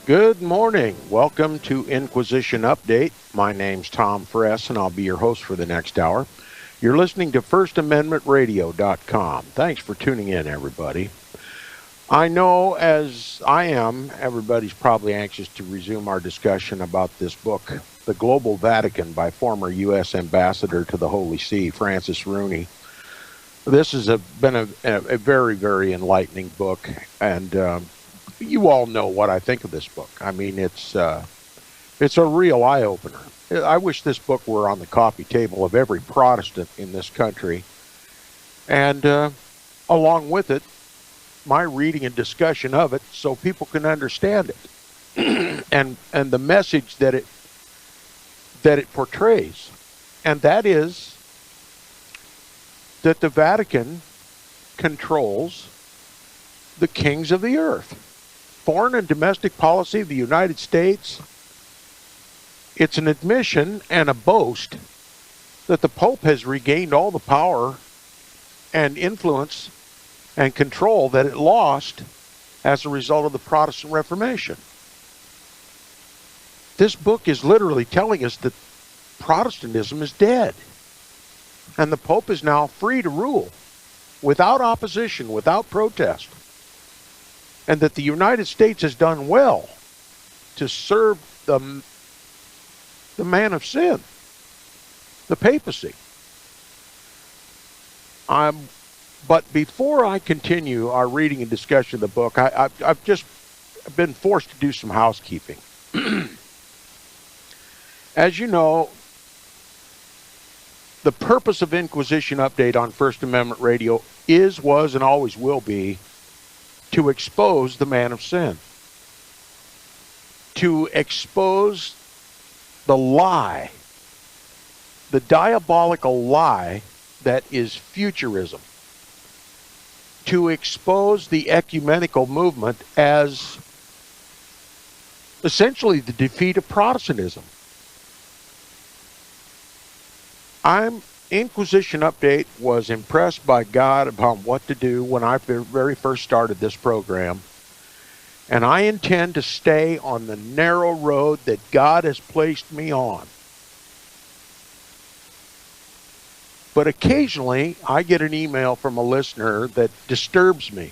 Good morning. Welcome to Inquisition Update. My name's Tom Fress, and I'll be your host for the next hour. You're listening to FirstAmendmentRadio.com. Thanks for tuning in, everybody. I know, as I am, everybody's probably anxious to resume our discussion about this book, The Global Vatican, by former U.S. Ambassador to the Holy See, Francis Rooney. This has been a very, very enlightening book, and you all know what I think of this book. I mean, it's a real eye-opener. I wish this book were on the coffee table of every Protestant in this country. And along with it, my reading and discussion of it so people can understand it and the message that it portrays. And that is that the Vatican controls the kings of the earth. Foreign and domestic policy of the United States, it's an admission and a boast that the Pope has regained all the power and influence and control that it lost as a result of the Protestant Reformation. This book is literally telling us that Protestantism is dead, and the Pope is now free to rule without opposition, without protest. And that the United States has done well to serve the man of sin, the papacy. But before I continue our reading and discussion of the book, I've just been forced to do some housekeeping. As you know, the purpose of Inquisition Update on First Amendment Radio is, was, and always will be to expose the man of sin, to expose the lie, the diabolical lie that is futurism, to expose the ecumenical movement as essentially the defeat of Protestantism. Inquisition Update was impressed by God upon what to do when I very first started this program. And I intend to stay on the narrow road that God has placed me on. But occasionally, I get an email from a listener that disturbs me.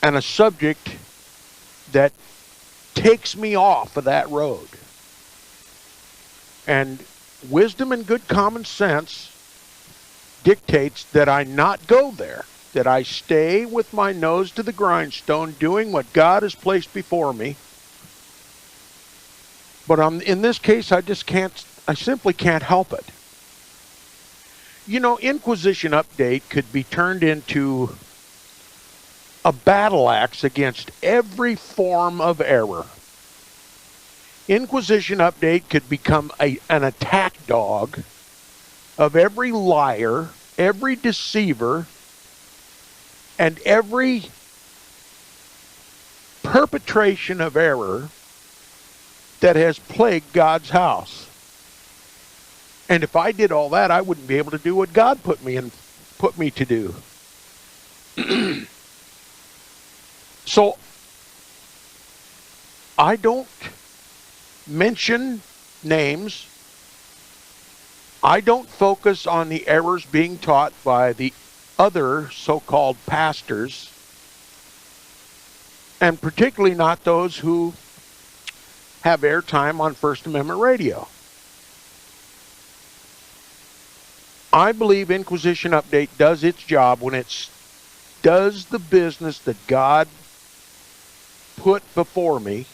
And a subject that takes me off of that road. And wisdom and good common sense dictates that I not go there, that I stay with my nose to the grindstone doing what God has placed before me. But in this case, I simply can't help it. You know, Inquisition Update could be turned into a battle axe against every form of error. Inquisition Update could become an attack dog of every liar, every deceiver, and every perpetration of error that has plagued God's house. And if I did all that, I wouldn't be able to do what God put me to do. So I don't mention names. I don't focus on the errors being taught by the other so-called pastors, and particularly not those who have airtime on First Amendment Radio. I believe Inquisition Update does its job when it does the business that God put before me,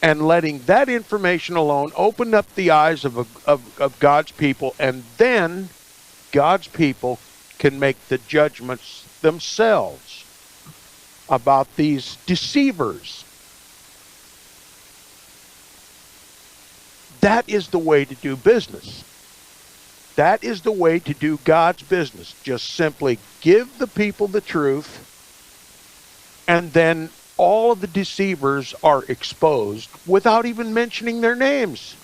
and letting that information alone open up the eyes of God's people, and then God's people can make the judgments themselves about these deceivers. That is the way to do business. That is the way to do God's business. Just simply give the people the truth, and then all of the deceivers are exposed without even mentioning their names.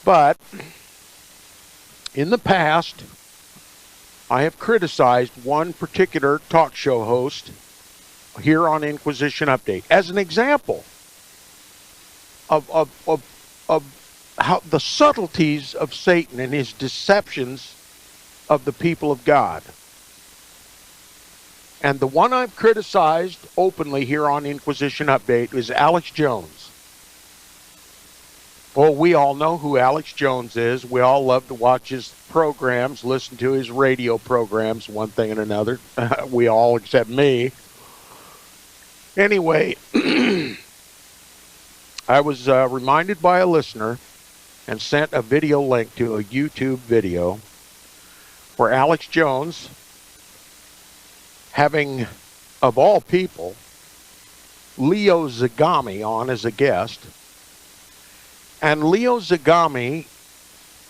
But in the past, I have criticized one particular talk show host here on Inquisition Update as an example of how the subtleties of Satan and his deceptions of the people of God. And the one I've criticized openly here on Inquisition Update is Alex Jones. Well, we all know who Alex Jones is. We all love to watch his programs, listen to his radio programs, one thing and another. We all except me. Anyway, I was reminded by a listener and sent a video link to a YouTube video where Alex Jones, having, of all people, Leo Zagami on as a guest, and Leo Zagami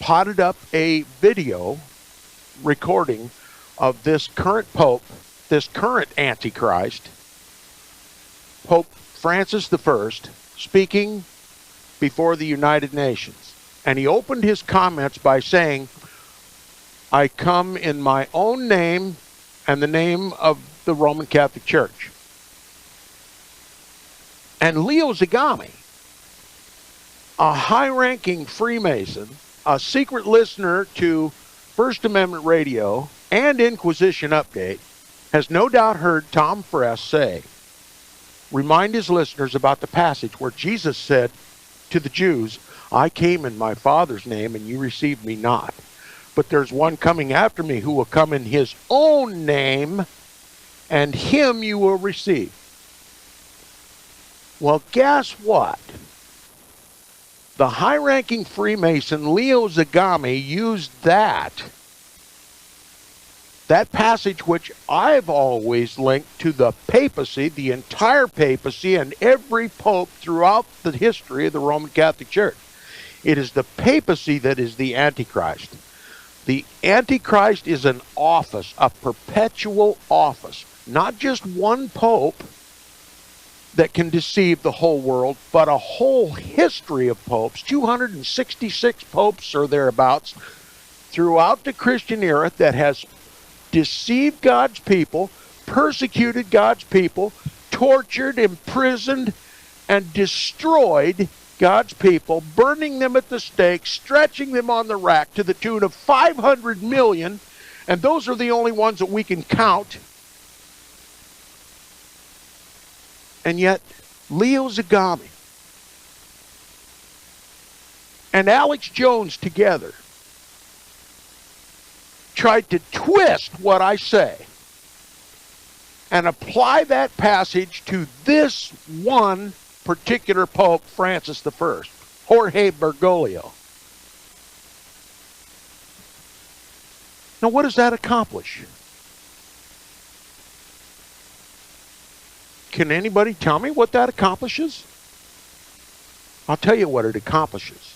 potted up a video recording of this current Pope, this current Antichrist, Pope Francis I, speaking before the United Nations. And he opened his comments by saying, "I come in my own name and the name of the Roman Catholic Church." And Leo Zagami, a high-ranking Freemason, a secret listener to First Amendment Radio and Inquisition Update, has no doubt heard Tom Friess say, remind his listeners about the passage where Jesus said to the Jews, "I came in my Father's name and you received me not. But there's one coming after me who will come in his own name, and him you will receive." Well, guess what? The high-ranking Freemason Leo Zagami used that passage, which I've always linked to the papacy, the entire papacy, and every pope throughout the history of the Roman Catholic Church. It is the papacy that is the Antichrist. The Antichrist is an office, a perpetual office. Not just one pope that can deceive the whole world, but a whole history of popes, 266 popes or thereabouts, throughout the Christian era that has deceived God's people, persecuted God's people, tortured, imprisoned, and destroyed God's people, burning them at the stake, stretching them on the rack to the tune of 500 million, and those are the only ones that we can count. And yet, Leo Zagami and Alex Jones together tried to twist what I say and apply that passage to this one particular Pope, Francis I, Jorge Bergoglio. Now, what does that accomplish? Can anybody tell me what that accomplishes? I'll tell you what it accomplishes.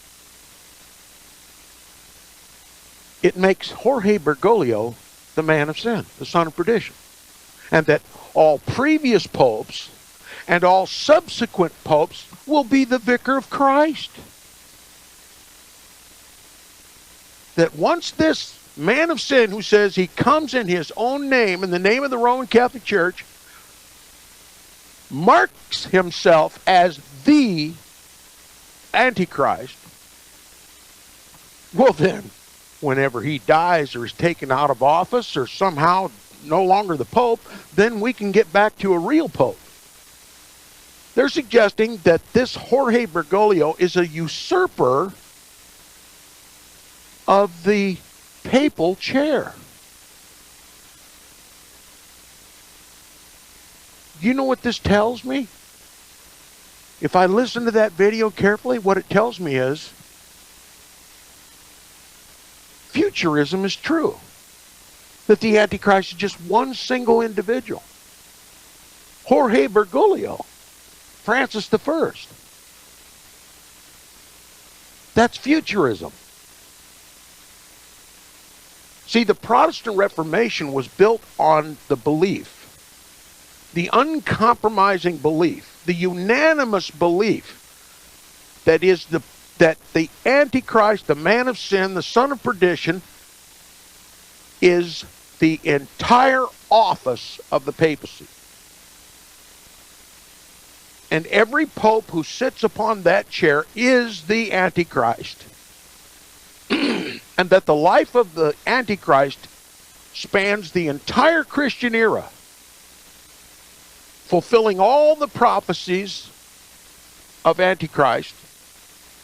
It makes Jorge Bergoglio the man of sin, the son of perdition. And that all previous popes and all subsequent popes will be the vicar of Christ. That once this man of sin who says he comes in his own name, in the name of the Roman Catholic Church, marks himself as the Antichrist, well then, whenever he dies or is taken out of office or somehow no longer the Pope, then we can get back to a real Pope. They're suggesting that this Jorge Bergoglio is a usurper of the papal chair. You know what this tells me? If I listen to that video carefully, what it tells me is futurism is true. that the Antichrist is just one single individual. Jorge Bergoglio, Francis I. That's futurism. See, the Protestant Reformation was built on the belief, the uncompromising belief, the unanimous belief that the Antichrist, the man of sin, the son of perdition, is the entire office of the papacy. And every pope who sits upon that chair is the Antichrist. And that the life of the Antichrist spans the entire Christian era, fulfilling all the prophecies of Antichrist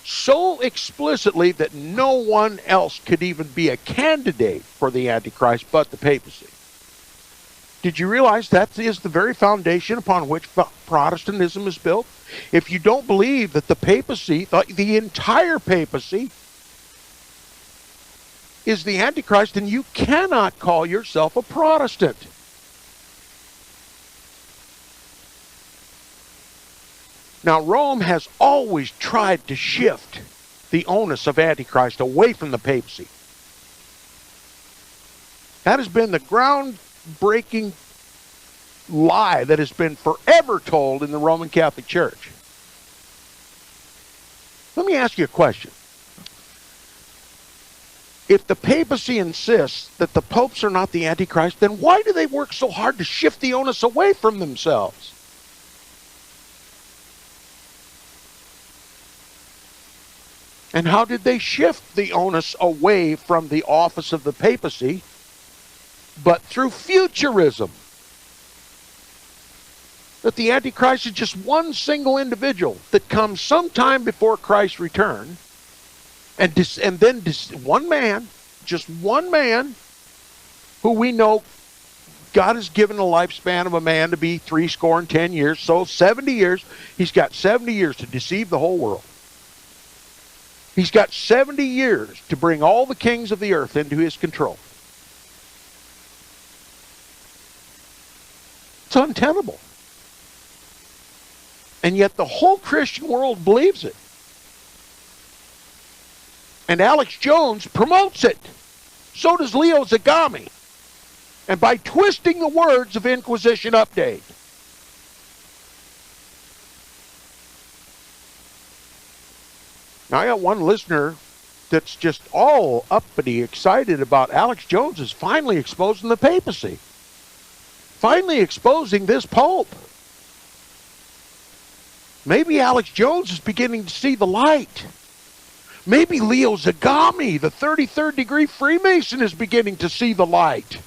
so explicitly that no one else could even be a candidate for the Antichrist but the papacy. Did you realize that is the very foundation upon which Protestantism is built? If you don't believe that the papacy, the entire papacy, is the Antichrist, then you cannot call yourself a Protestant. Now, Rome has always tried to shift the onus of Antichrist away from the papacy. That has been the groundbreaking lie that has been forever told in the Roman Catholic Church. Let me ask you a question. If the papacy insists that the popes are not the Antichrist, then why do they work so hard to shift the onus away from themselves? And how did they shift the onus away from the office of the papacy? But through futurism. That the Antichrist is just one single individual that comes sometime before Christ's return. And then one man, just one man, who we know God has given a lifespan of a man to be 70 years. So 70 years, he's got 70 years to deceive the whole world. He's got 70 years to bring all the kings of the earth into his control. It's untenable. And yet the whole Christian world believes it. And Alex Jones promotes it. So does Leo Zagami. And by twisting the words of Inquisition Update. Now I got one listener that's just all uppity excited about Alex Jones is finally exposing the papacy. Finally exposing this pope. Maybe Alex Jones is beginning to see the light. Maybe Leo Zagami, the 33rd degree Freemason, is beginning to see the light.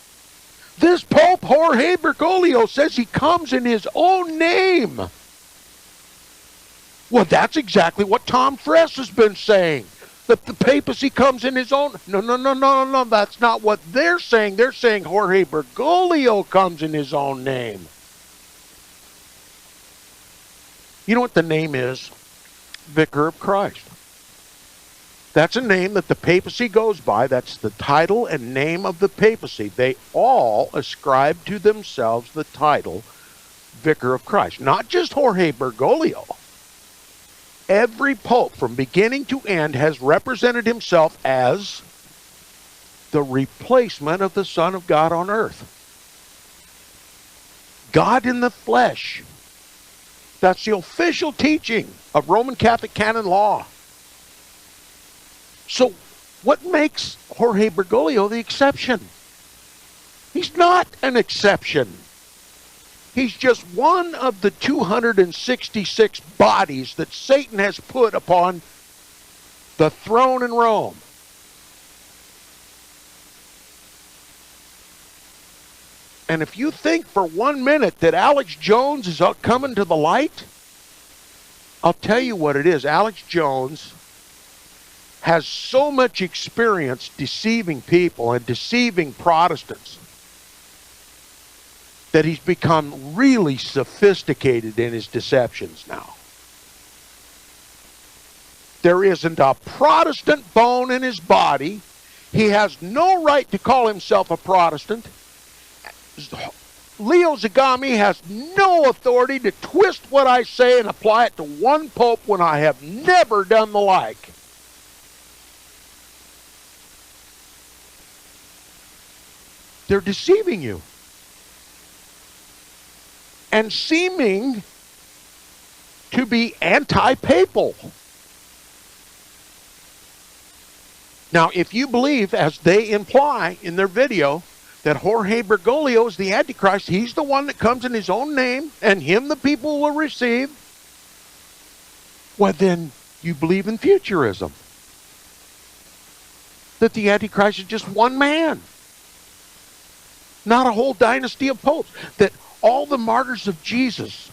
This Pope Jorge Bergoglio says he comes in his own name. Well, that's exactly what Tom Friess has been saying. That the papacy comes in his own... No. That's not what they're saying. They're saying Jorge Bergoglio comes in his own name. You know what the name is? Vicar of Christ. That's a name that the papacy goes by. That's the title and name of the papacy. They all ascribe to themselves the title Vicar of Christ. Not just Jorge Bergoglio. Every pope from beginning to end has represented himself as the replacement of the Son of God on earth. God in the flesh. That's the official teaching of Roman Catholic canon law. So, what makes Jorge Bergoglio the exception? He's not an exception. He's just one of the 266 bodies that Satan has put upon the throne in Rome. And if you think for 1 minute that Alex Jones is coming to the light, I'll tell you what it is. Alex Jones has so much experience deceiving people and deceiving Protestants that he's become really sophisticated in his deceptions now. There isn't a Protestant bone in his body. He has no right to call himself a Protestant. Leo Zagami has no authority to twist what I say and apply it to one pope when I have never done the like. They're deceiving you and seeming to be anti-papal. Now, if you believe, as they imply in their video, that Jorge Bergoglio is the Antichrist, he's the one that comes in his own name, and him the people will receive, well, then you believe in futurism. That the Antichrist is just one man, not a whole dynasty of popes. That all the martyrs of Jesus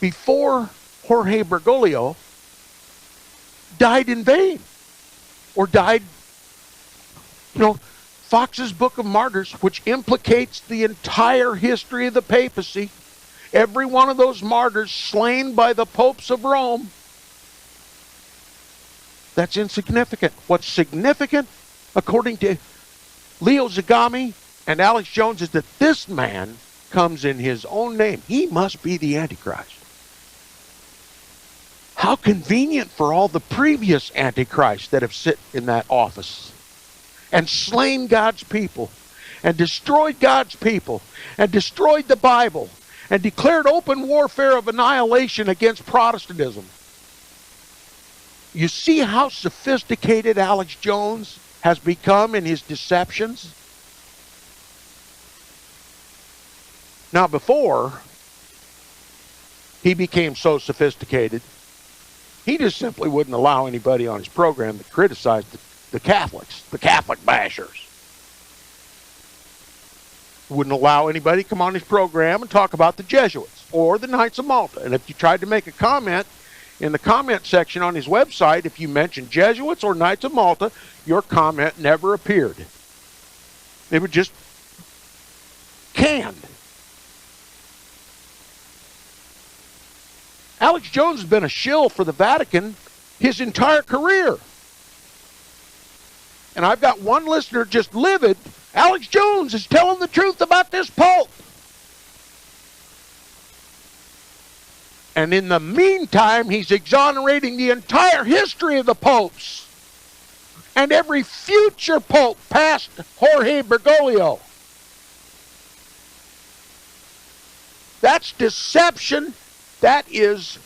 before Jorge Bergoglio died in vain, or died, Fox's Book of Martyrs, which implicates the entire history of the papacy, every one of those martyrs slain by the popes of Rome, that's insignificant. What's significant, according to Leo Zagami and Alex Jones, is that this man comes in his own name. He must be the Antichrist. How convenient for all the previous Antichrists that have sit in that office and slain God's people and destroyed God's people and destroyed the Bible and declared open warfare of annihilation against Protestantism. You see how sophisticated Alex Jones has become in his deceptions? Now, before he became so sophisticated, he just simply wouldn't allow anybody on his program to criticize the Catholics, the Catholic bashers. Wouldn't allow anybody to come on his program and talk about the Jesuits or the Knights of Malta. And if you tried to make a comment in the comment section on his website, if you mentioned Jesuits or Knights of Malta, your comment never appeared. They were just canned. Alex Jones has been a shill for the Vatican his entire career. And I've got one listener just livid. Alex Jones is telling the truth about this Pope. And in the meantime, he's exonerating the entire history of the popes and every future pope past Jorge Bergoglio. That's deception. That is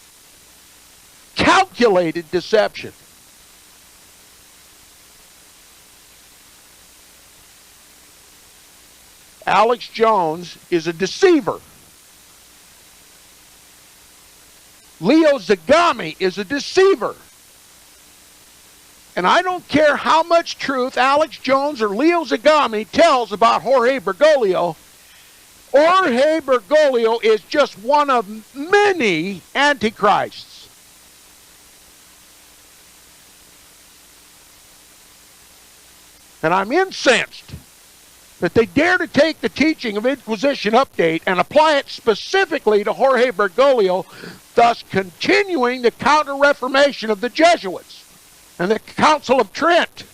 calculated deception. Alex Jones is a deceiver. Leo Zagami is a deceiver. And I don't care how much truth Alex Jones or Leo Zagami tells about Jorge Bergoglio. Jorge Bergoglio is just one of many antichrists. And I'm incensed that they dare to take the teaching of Inquisition Update and apply it specifically to Jorge Bergoglio, thus continuing the counter-reformation of the Jesuits and the Council of Trent.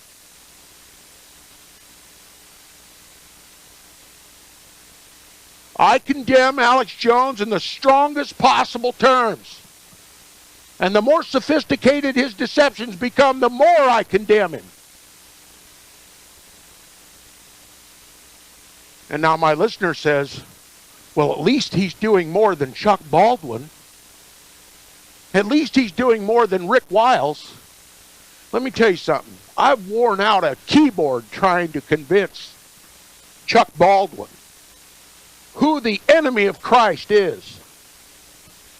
I condemn Alex Jones in the strongest possible terms. And the more sophisticated his deceptions become, the more I condemn him. And now my listener says, well, at least he's doing more than Chuck Baldwin. At least he's doing more than Rick Wiles. Let me tell you something. I've worn out a keyboard trying to convince Chuck Baldwin who the enemy of Christ is,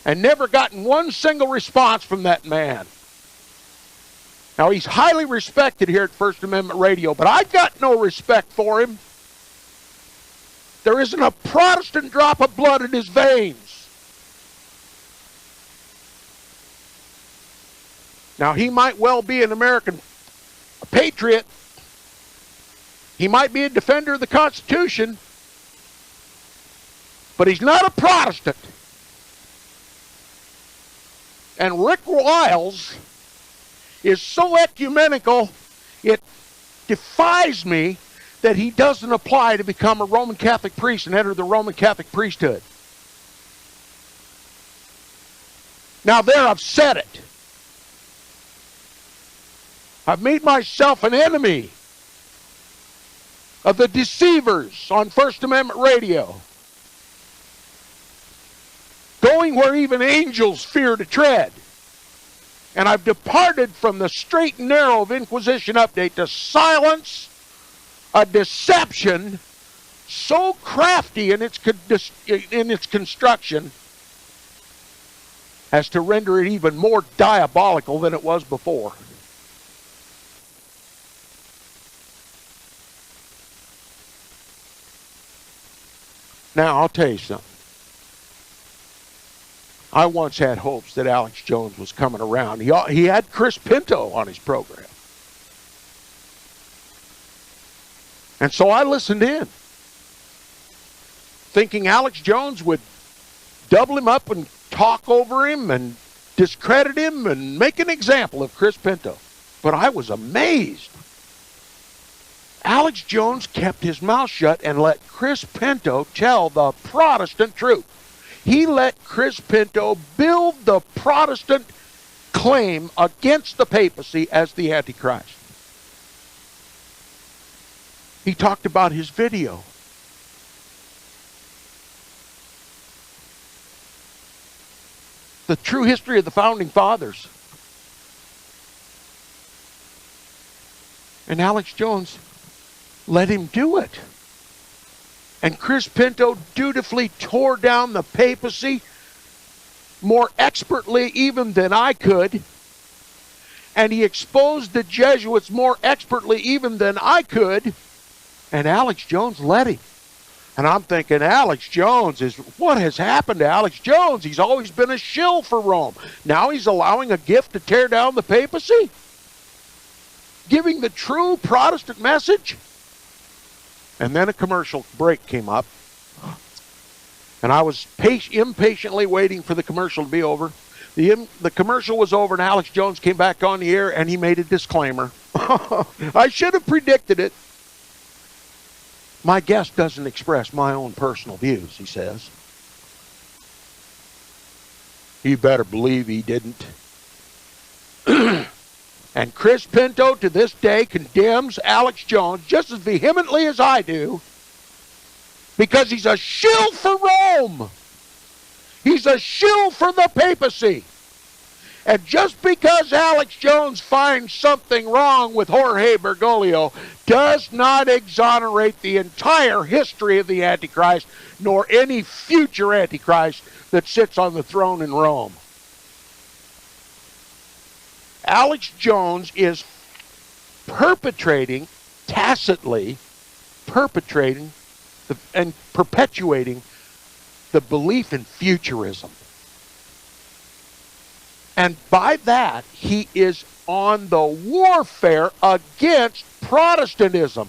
and never gotten one single response from that man. Now, he's highly respected here at First Amendment Radio, but I've got no respect for him. There isn't a Protestant drop of blood in his veins. Now, he might well be an American patriot. He might be a defender of the Constitution, but he's not a Protestant. And Rick Wiles is so ecumenical, it defies me that he doesn't apply to become a Roman Catholic priest and enter the Roman Catholic priesthood. Now there, I've said it. I've made myself an enemy of the deceivers on First Amendment radio, going where even angels fear to tread. And I've departed from the straight and narrow of Inquisition Update to silence a deception so crafty in its construction as to render it even more diabolical than it was before. Now, I'll tell you something. I once had hopes that Alex Jones was coming around. He had Chris Pinto on his program. And so I listened in, thinking Alex Jones would double him up and talk over him and discredit him and make an example of Chris Pinto. But I was amazed. Alex Jones kept his mouth shut and let Chris Pinto tell the Protestant truth. He let Chris Pinto build the Protestant claim against the papacy as the Antichrist. He talked about his video. The true history of the Founding Fathers. And Alex Jones let him do it. And Chris Pinto dutifully tore down the papacy more expertly even than I could. And he exposed the Jesuits more expertly even than I could. And Alex Jones let him. And I'm thinking, Alex Jones what has happened to Alex Jones? He's always been a shill for Rome. Now he's allowing a gift to tear down the papacy? Giving the true Protestant message? And then a commercial break came up. And I was impatiently waiting for the commercial to be over. The commercial was over and Alex Jones came back on the air and he made a disclaimer. I should have predicted it. My guest doesn't express my own personal views, he says. You better believe he didn't. And Chris Pinto to this day condemns Alex Jones just as vehemently as I do because he's a shill for Rome. He's a shill for the papacy. And just because Alex Jones finds something wrong with Jorge Bergoglio does not exonerate the entire history of the Antichrist, nor any future Antichrist that sits on the throne in Rome. Alex Jones is tacitly perpetrating and perpetuating the belief in futurism. And by that, he is on the warfare against Protestantism.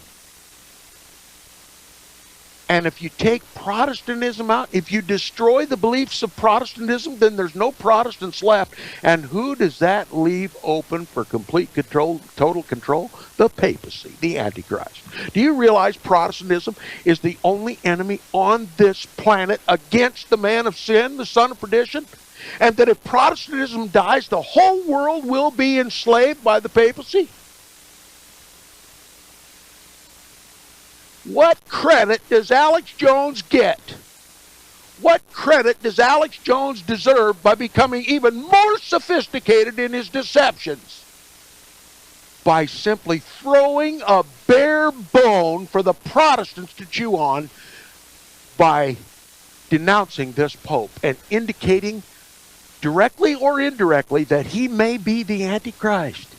And if you take Protestantism out, if you destroy the beliefs of Protestantism, then there's no Protestants left. And who does that leave open for complete control, total control? The papacy, the Antichrist. Do you realize Protestantism is the only enemy on this planet against the man of sin, the son of perdition? And that if Protestantism dies, the whole world will be enslaved by the papacy? What credit does Alex Jones get? What credit does Alex Jones deserve by becoming even more sophisticated in his deceptions? By simply throwing a bare bone for the Protestants to chew on by denouncing this Pope and indicating directly or indirectly that he may be the Antichrist.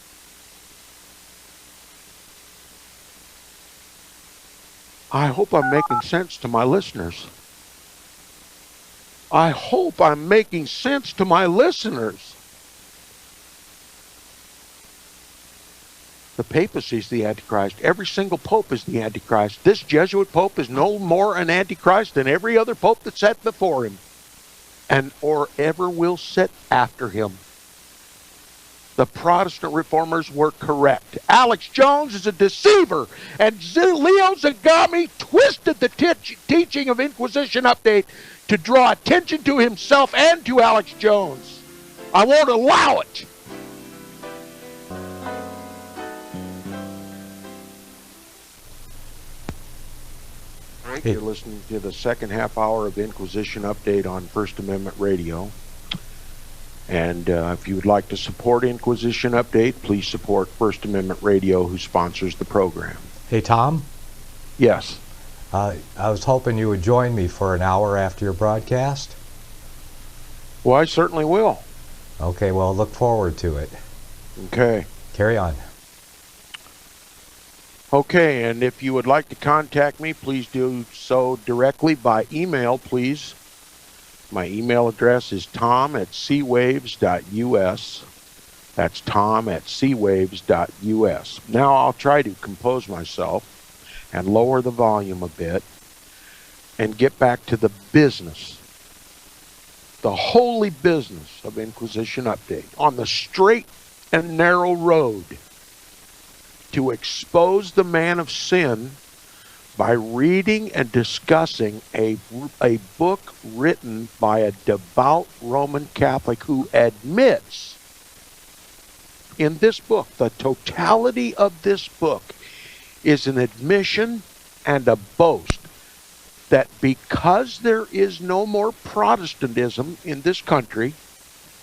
I hope I'm making sense to my listeners. I hope I'm making sense to my listeners. The papacy is the Antichrist. Every single pope is the Antichrist. This Jesuit pope is no more an Antichrist than every other pope that sat before him and or ever will sit after him. The Protestant reformers were correct. Alex Jones is a deceiver, and Leo Zagami twisted the teaching of Inquisition Update to draw attention to himself and to Alex Jones. I won't allow it. You're listening to the second half hour of Inquisition Update on First Amendment Radio. And if you would like to support Inquisition Update, please support First Amendment Radio, who sponsors the program. Hey, Tom? Yes. I was hoping you would join me for an hour after your broadcast. Well, I certainly will. Okay, well, look forward to it. Okay. Carry on. Okay, and if you would like to contact me, please do so directly by email, please. My email address is tom@seawaves.us. That's tom@seawaves.us. Now I'll try to compose myself and lower the volume a bit and get back to the business, the holy business of Inquisition Update, on the straight and narrow road to expose the man of sin by reading and discussing a book written by a devout Roman Catholic who admits in this book, the totality of this book is an admission and a boast that because there is no more Protestantism in this country,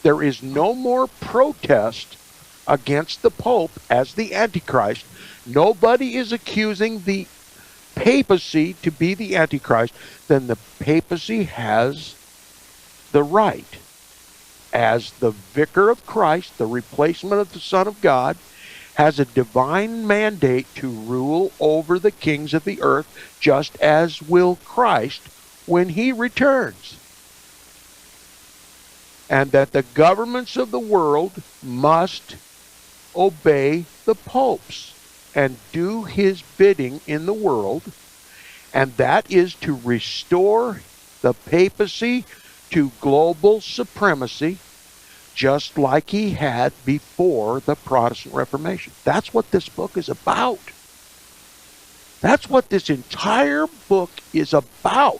there is no more protest against the Pope as the Antichrist. Nobody is accusing the papacy to be the Antichrist. Then the papacy has the right, as the vicar of Christ, the replacement of the Son of God, has a divine mandate to rule over the kings of the earth, just as will Christ when he returns. And that the governments of the world must obey the popes and do his bidding in the world, and that is to restore the papacy to global supremacy, just like he had before the Protestant Reformation. That's what this book is about. That's what this entire book is about.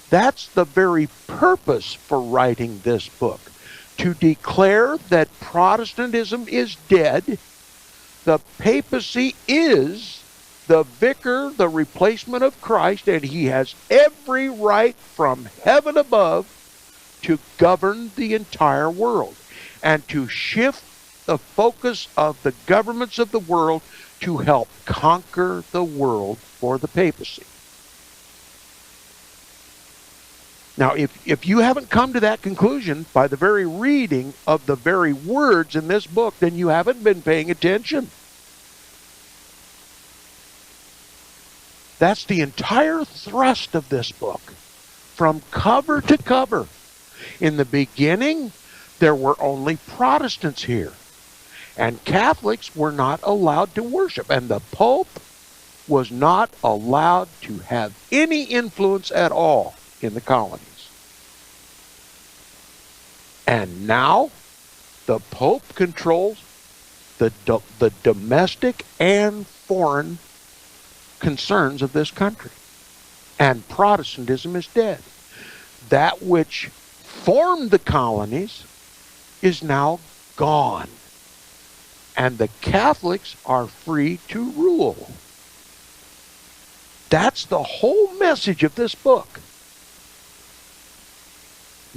That's the very purpose for writing this book, to declare that Protestantism is dead. The papacy is the vicar, the replacement of Christ, and he has every right from heaven above to govern the entire world and to shift the focus of the governments of the world to help conquer the world for the papacy. Now, if you haven't come to that conclusion by the very reading of the very words in this book, then you haven't been paying attention. That's the entire thrust of this book, from cover to cover. In the beginning, there were only Protestants here, and Catholics were not allowed to worship, and the Pope was not allowed to have any influence at all in the colonies. And now, the Pope controls the domestic and foreign concerns of this country. And Protestantism is dead. That which formed the colonies is now gone. And the Catholics are free to rule. That's the whole message of this book.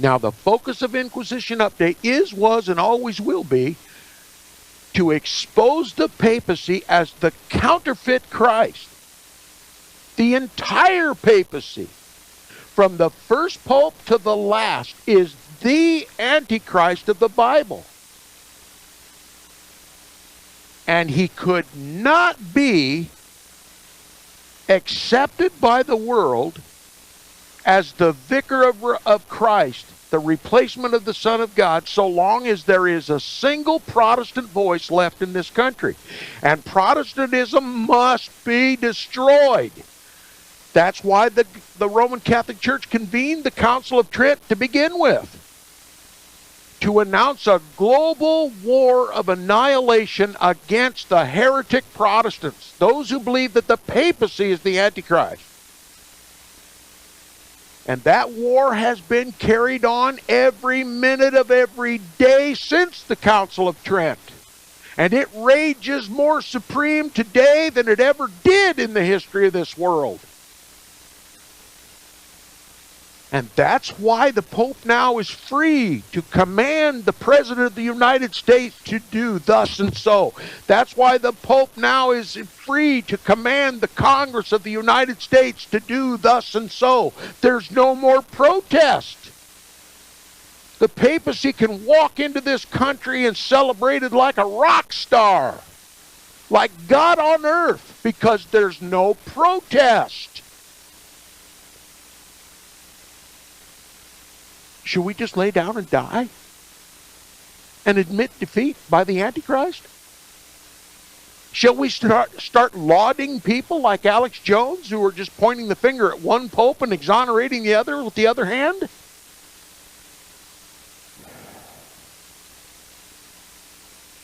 Now, the focus of Inquisition Update is, was, and always will be to expose the papacy as the counterfeit Christ. The entire papacy, from the first pope to the last, is the Antichrist of the Bible. And he could not be accepted by the world as the vicar of Christ, the replacement of the Son of God, so long as there is a single Protestant voice left in this country. And Protestantism must be destroyed. That's why the Roman Catholic Church convened the Council of Trent to begin with, to announce a global war of annihilation against the heretic Protestants, those who believe that the papacy is the Antichrist. And that war has been carried on every minute of every day since the Council of Trent. And it rages more supreme today than it ever did in the history of this world. And that's why the Pope now is free to command the President of the United States to do thus and so. That's why the Pope now is free to command the Congress of the United States to do thus and so. There's no more protest. The papacy can walk into this country and celebrate it like a rock star, like God on earth, because there's no protest. Should we just lay down and die and admit defeat by the Antichrist? Shall we start lauding people like Alex Jones, who are just pointing the finger at one pope and exonerating the other with the other hand?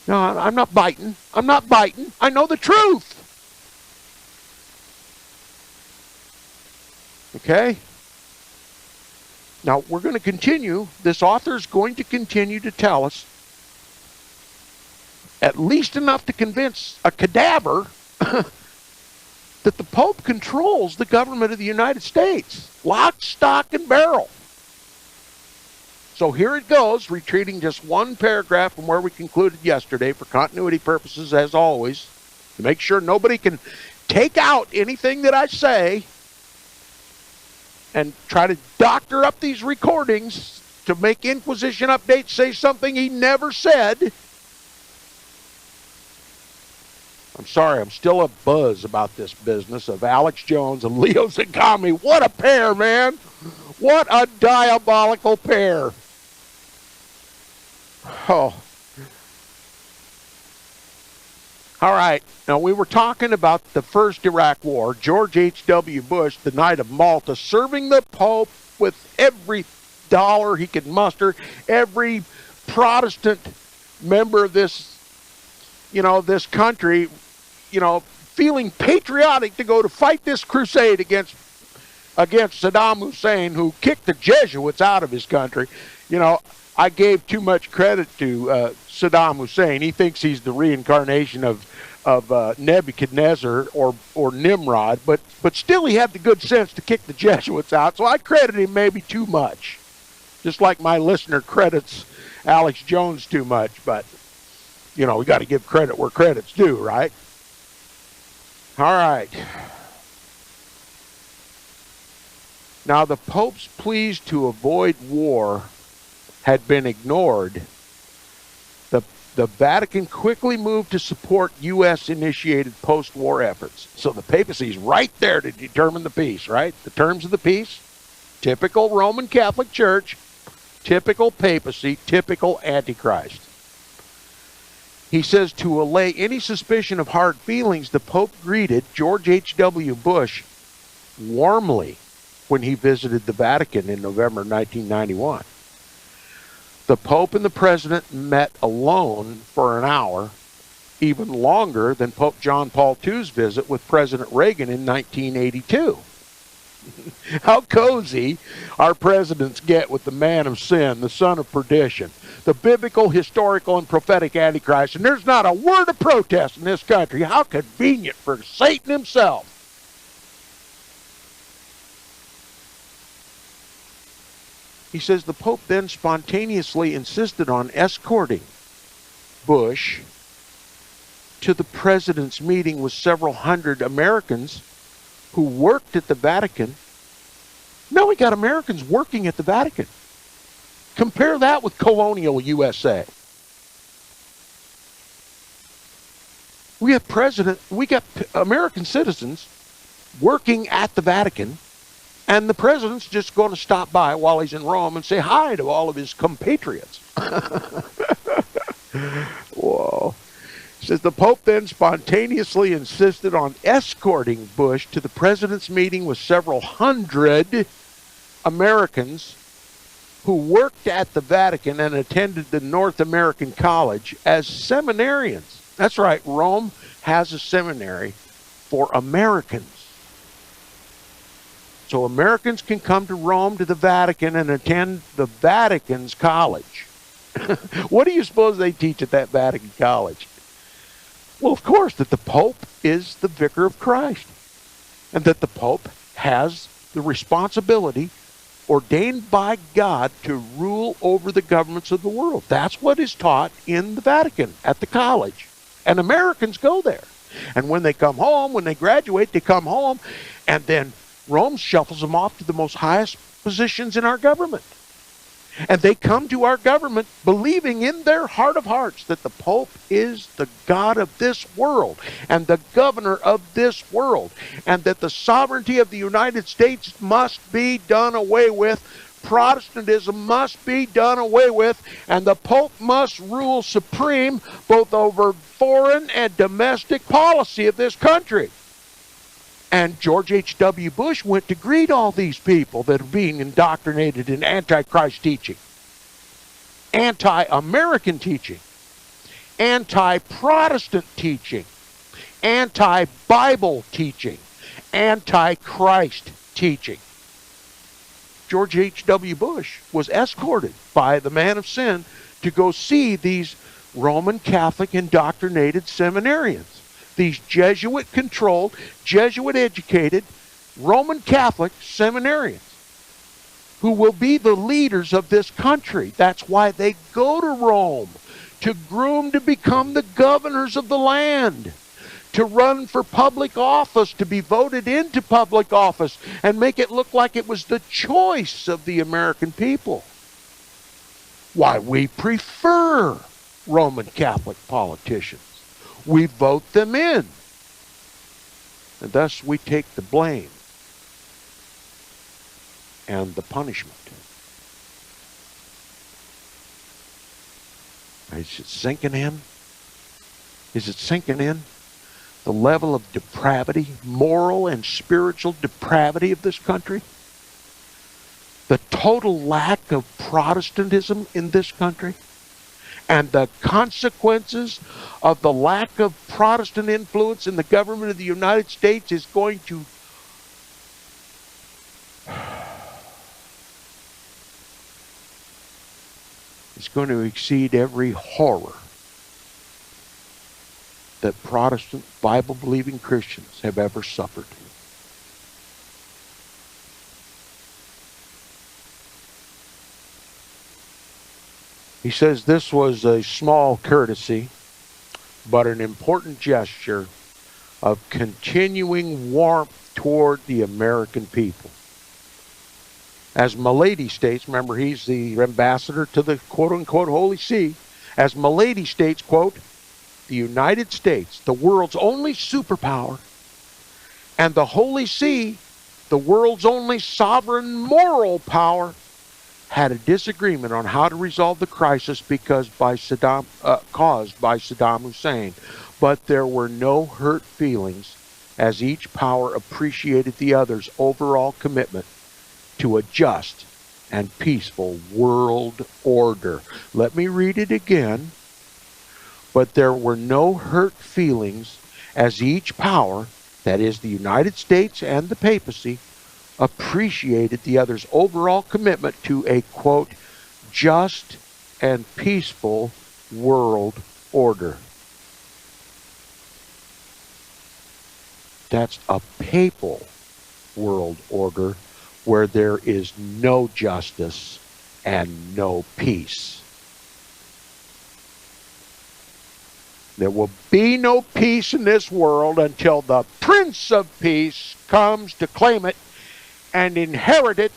No, I'm not biting. I'm not biting. I know the truth. Okay? Now, we're going to continue. This author is going to continue to tell us at least enough to convince a cadaver that the Pope controls the government of the United States. Lock, stock, and barrel. So here it goes, retreating just one paragraph from where we concluded yesterday for continuity purposes, as always, to make sure nobody can take out anything that I say and try to doctor up these recordings to make Inquisition updates say something he never said. I'm sorry, I'm still a buzz about this business of Alex Jones and Leo Zagami. What a pair, man! What a diabolical pair! Oh. All right. Now, we were talking about the first Iraq War. George H.W. Bush, the Knight of Malta, serving the Pope with every dollar he could muster, every Protestant member of this, this country, feeling patriotic to go to fight this crusade against Saddam Hussein, who kicked the Jesuits out of his country. I gave too much credit to Saddam Hussein. He thinks he's the reincarnation of Nebuchadnezzar or Nimrod, but still he had the good sense to kick the Jesuits out, so I credit him maybe too much. Just like my listener credits Alex Jones too much, but, we got to give credit where credit's due, right? All right. Now, the Pope's pleas to avoid war had been ignored. The Vatican quickly moved to support U.S.-initiated post-war efforts. So the papacy's right there to determine the peace, right? The terms of the peace, typical Roman Catholic Church, typical papacy, typical Antichrist. He says to allay any suspicion of hard feelings, the Pope greeted George H.W. Bush warmly when he visited the Vatican in November 1991. The Pope and the President met alone for an hour, even longer than Pope John Paul II's visit with President Reagan in 1982. How cozy our presidents get with the man of sin, the son of perdition, the biblical, historical, and prophetic Antichrist, and there's not a word of protest in this country. How convenient for Satan himself. He says the Pope then spontaneously insisted on escorting Bush to the President's meeting with several hundred Americans who worked at the Vatican. Now we got Americans working at the Vatican. Compare that with colonial USA. We got American citizens working at the Vatican, and the president's just going to stop by while he's in Rome and say hi to all of his compatriots. Whoa. He says the Pope then spontaneously insisted on escorting Bush to the president's meeting with several hundred Americans who worked at the Vatican and attended the North American College as seminarians. That's right, Rome has a seminary for Americans. So Americans can come to Rome, to the Vatican, and attend the Vatican's college. What do you suppose they teach at that Vatican college? Well, of course, that the Pope is the vicar of Christ, and that the Pope has the responsibility ordained by God to rule over the governments of the world. That's what is taught in the Vatican at the college. And Americans go there. And when they come home, when they graduate, they come home, and then Rome shuffles them off to the most highest positions in our government. And they come to our government believing in their heart of hearts that the Pope is the God of this world and the governor of this world, and that the sovereignty of the United States must be done away with, Protestantism must be done away with, and the Pope must rule supreme both over foreign and domestic policy of this country. And George H.W. Bush went to greet all these people that are being indoctrinated in Antichrist teaching, anti-American teaching, anti-Protestant teaching, anti-Bible teaching, anti-Christ teaching. George H.W. Bush was escorted by the man of sin to go see these Roman Catholic indoctrinated seminarians. These Jesuit-controlled, Jesuit-educated, Roman Catholic seminarians who will be the leaders of this country. That's why they go to Rome, to groom to become the governors of the land, to run for public office, to be voted into public office, and make it look like it was the choice of the American people. Why, we prefer Roman Catholic politicians. We vote them in, and thus we take the blame and the punishment. Is it sinking in? Is it sinking in? The level of depravity, moral and spiritual depravity of this country? The total lack of Protestantism in this country? And the consequences of the lack of Protestant influence in the government of the United States is going to exceed every horror that Protestant Bible-believing Christians have ever suffered. He says this was a small courtesy, but an important gesture of continuing warmth toward the American people. As Milady states, remember he's the ambassador to the quote-unquote Holy See, as Milady states, quote, the United States, the world's only superpower, and the Holy See, the world's only sovereign moral power, had a disagreement on how to resolve the crisis caused by Saddam Hussein, but there were no hurt feelings as each power appreciated the other's overall commitment to a just and peaceful world order. Let me read it again. But there were no hurt feelings as each power, that is the United States and the papacy, appreciated the other's overall commitment to a, quote, just and peaceful world order. That's a papal world order where there is no justice and no peace. There will be no peace in this world until the Prince of Peace comes to claim it and inherit it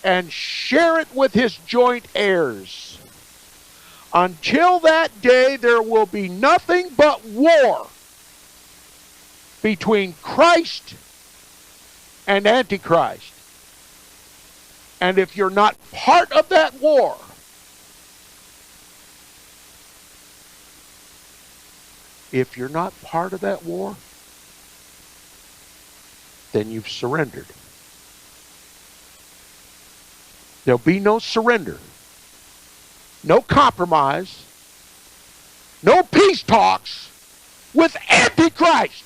and share it with his joint heirs. Until that day, there will be nothing but war between Christ and Antichrist. And if you're not part of that war, then you've surrendered. There'll be no surrender no compromise, no peace talks with Antichrist.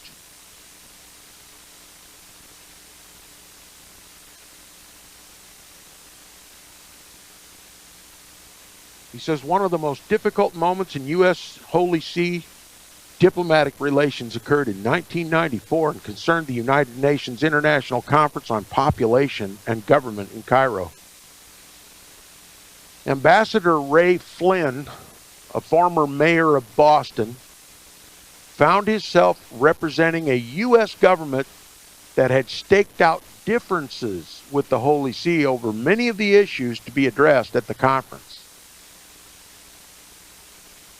He says one of the most difficult moments in U.S. Holy See diplomatic relations occurred in 1994 and concerned the United Nations International Conference on Population and Government in Cairo. Ambassador Ray Flynn, a former mayor of Boston, found himself representing a U.S. government that had staked out differences with the Holy See over many of the issues to be addressed at the conference.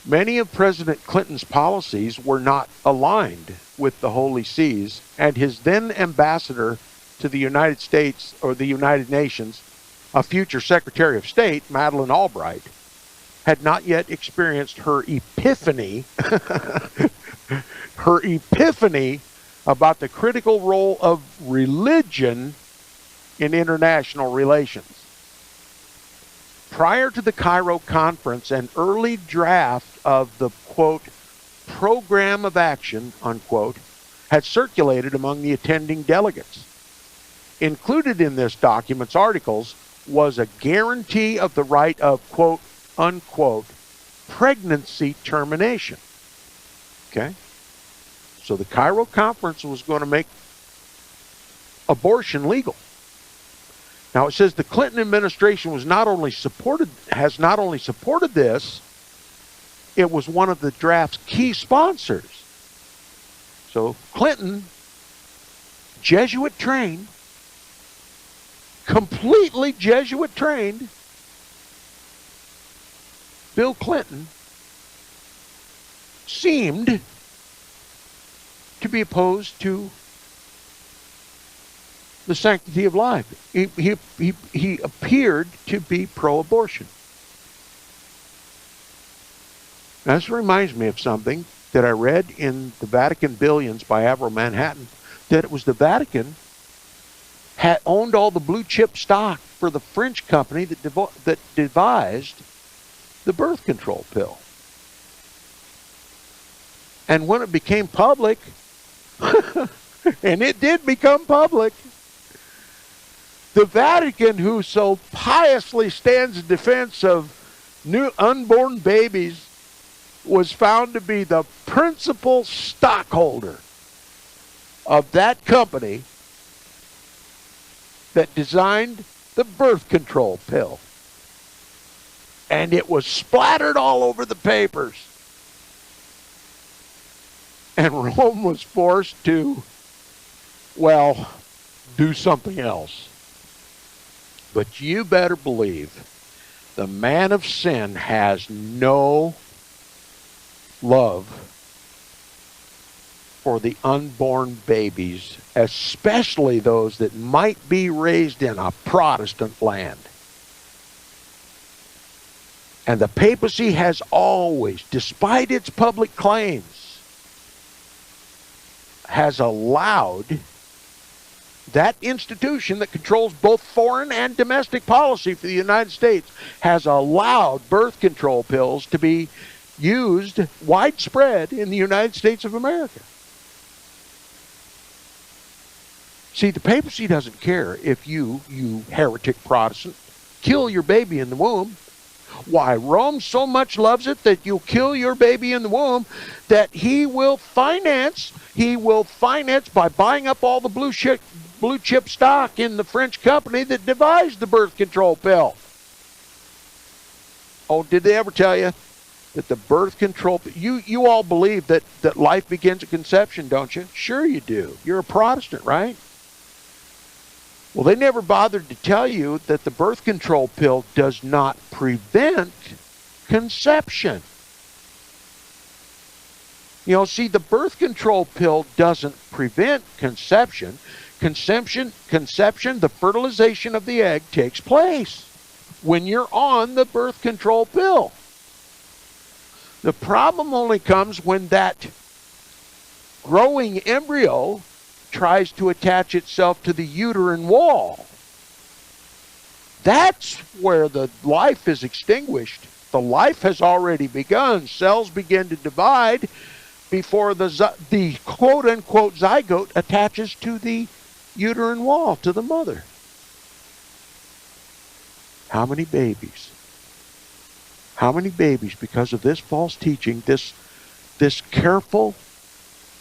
Many of President Clinton's policies were not aligned with the Holy See's, and his then ambassador to the United States, or the United Nations, a future Secretary of State, Madeleine Albright, had not yet experienced her epiphany, about the critical role of religion in international relations. Prior to the Cairo conference, an early draft of the, quote, program of action, unquote, had circulated among the attending delegates. Included in this document's articles was a guarantee of the right of, quote, unquote, pregnancy termination. Okay? So the Cairo conference was going to make abortion legal. Now it says the Clinton administration has not only supported this, it was one of the draft's key sponsors. So Clinton, Jesuit trained, completely Jesuit trained, Bill Clinton seemed to be opposed to the sanctity of life. He appeared to be pro-abortion. Now, this reminds me of something that I read in the Vatican Billions by Avril Manhattan, that it was the Vatican had owned all the blue chip stock for the French company that devised the birth control pill. And when it became public, and it did become public, the Vatican, who so piously stands in defense of new unborn babies, was found to be the principal stockholder of that company that designed the birth control pill. And it was splattered all over the papers. And Rome was forced to, well, do something else. But you better believe the man of sin has no love for the unborn babies, especially those that might be raised in a Protestant land. And the papacy has always, despite its public claims, has allowed that institution that controls both foreign and domestic policy for the United States, has allowed birth control pills to be used widespread in the United States of America. See, the papacy doesn't care if you heretic Protestant, kill your baby in the womb. Why, Rome so much loves it that you'll kill your baby in the womb that he will finance by buying up all the blue chip stock in the French company that devised the birth control pill. Oh, did they ever tell you that the birth control, you all believe that life begins at conception, don't you? Sure you do. You're a Protestant, right? Well, they never bothered to tell you that the birth control pill does not prevent conception. You know, see, the birth control pill doesn't prevent conception. Conception, the fertilization of the egg takes place when you're on the birth control pill. The problem only comes when that growing embryo tries to attach itself to the uterine wall. That's where the life is extinguished. The life has already begun. Cells begin to divide before the quote-unquote zygote attaches to the uterine wall, to the mother. How many babies? How many babies, because of this false teaching, this careful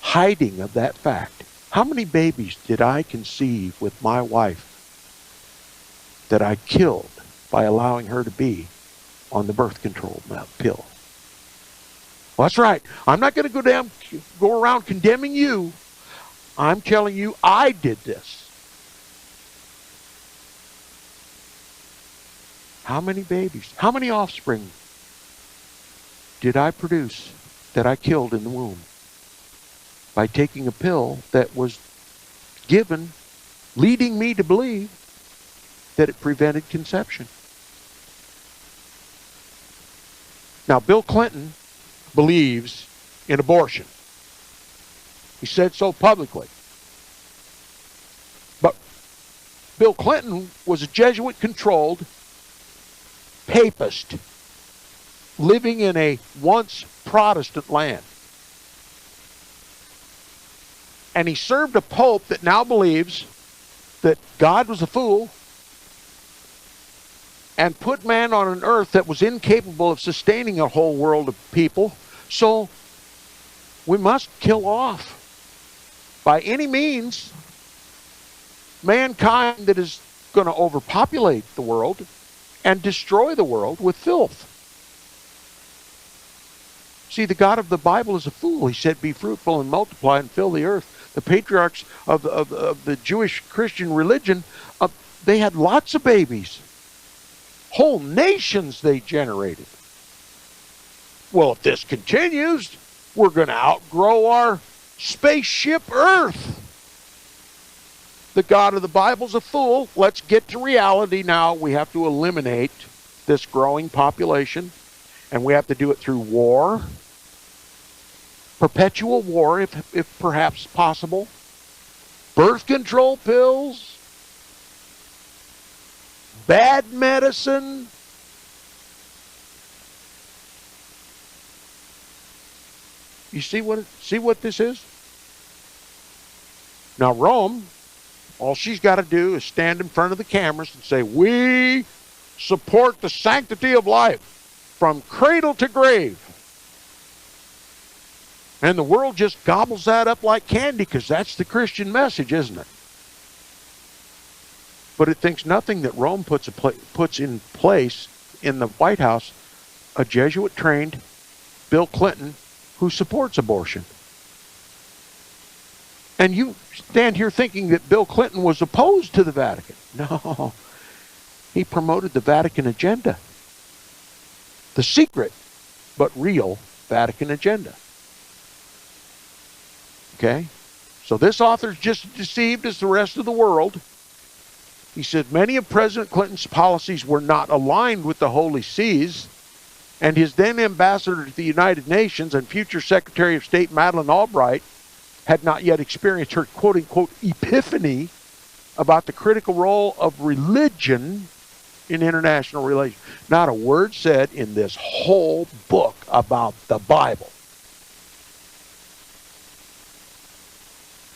hiding of that fact, how many babies did I conceive with my wife that I killed by allowing her to be on the birth control pill? Well, that's right. I'm not going to go around condemning you. I'm telling you I did this. How many babies, how many offspring did I produce that I killed in the womb by taking a pill that was given, leading me to believe that it prevented conception? Now, Bill Clinton believes in abortion. He said so publicly. But Bill Clinton was a Jesuit-controlled papist living in a once Protestant land. And he served a pope that now believes that God was a fool and put man on an earth that was incapable of sustaining a whole world of people. So we must kill off, by any means, mankind that is going to overpopulate the world and destroy the world with filth. See, the God of the Bible is a fool. He said, be fruitful and multiply and fill the earth. The patriarchs of the Jewish Christian religion, they had lots of babies. Whole nations they generated. Well, if this continues, we're going to outgrow our spaceship Earth. The God of the Bible's a fool. Let's get to reality now. We have to eliminate this growing population, and we have to do it through war, perpetual war if perhaps possible, birth control pills, bad medicine. You see what this is? Now Rome, all she's got to do is stand in front of the cameras and say, we support the sanctity of life from cradle to grave. And the world just gobbles that up like candy because that's the Christian message, isn't it? But it thinks nothing that Rome puts in place in the White House a Jesuit-trained Bill Clinton who supports abortion. And you stand here thinking that Bill Clinton was opposed to the Vatican. No. He promoted the Vatican agenda. The secret, but real Vatican agenda. Okay? So this author's just as deceived as the rest of the world. He said many of President Clinton's policies were not aligned with the Holy Sees, and his then ambassador to the United Nations and future Secretary of State Madeleine Albright had not yet experienced her quote-unquote epiphany about the critical role of religion in international relations. Not a word said in this whole book about the Bible.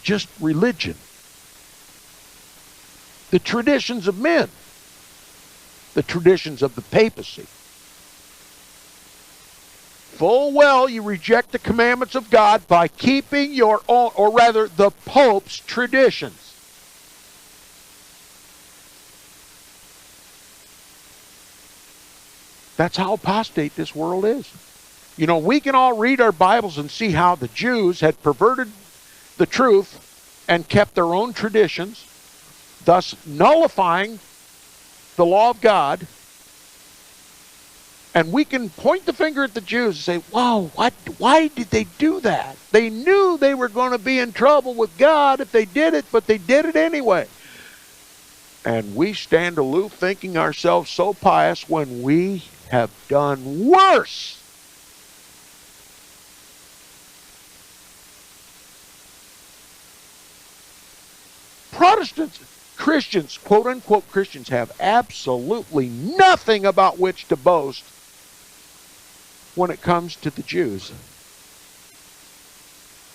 Just religion. The traditions of men. The traditions of the papacy. Full well you reject the commandments of God by keeping your own, or rather the Pope's traditions. That's how apostate this world is. You know, we can all read our Bibles and see how the Jews had perverted the truth and kept their own traditions, thus nullifying the law of God. And we can point the finger at the Jews and say, wow, why did they do that? They knew they were going to be in trouble with God if they did it, but they did it anyway. And we stand aloof thinking ourselves so pious when we have done worse. Protestants, Christians, quote-unquote Christians, have absolutely nothing about which to boast when it comes to the Jews.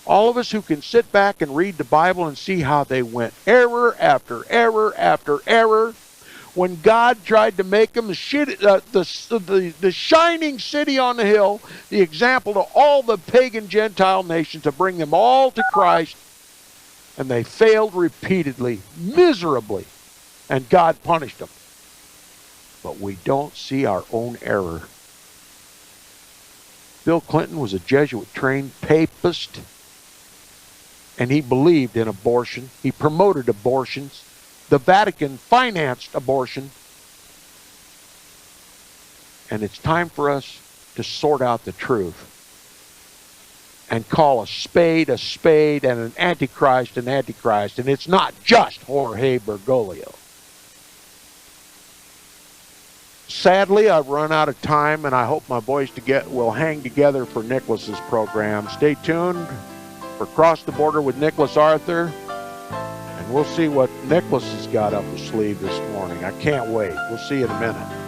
All of us who can sit back and read the Bible and see how they went error after error after error. When God tried to make them the shining city on the hill, the example to all the pagan Gentile nations, to bring them all to Christ, and they failed repeatedly, miserably, and God punished them. But we don't see our own error. Bill Clinton was a Jesuit-trained papist, and he believed in abortion. He promoted abortions. The Vatican financed abortion. And it's time for us to sort out the truth and call a spade, and an Antichrist, an Antichrist. And it's not just Jorge Bergoglio. Sadly, I've run out of time, and I hope my boys will hang together for Nicholas's program. Stay tuned for Cross the Border with Nicholas Arthur, and we'll see what Nicholas has got up his sleeve this morning. I can't wait. We'll see you in a minute.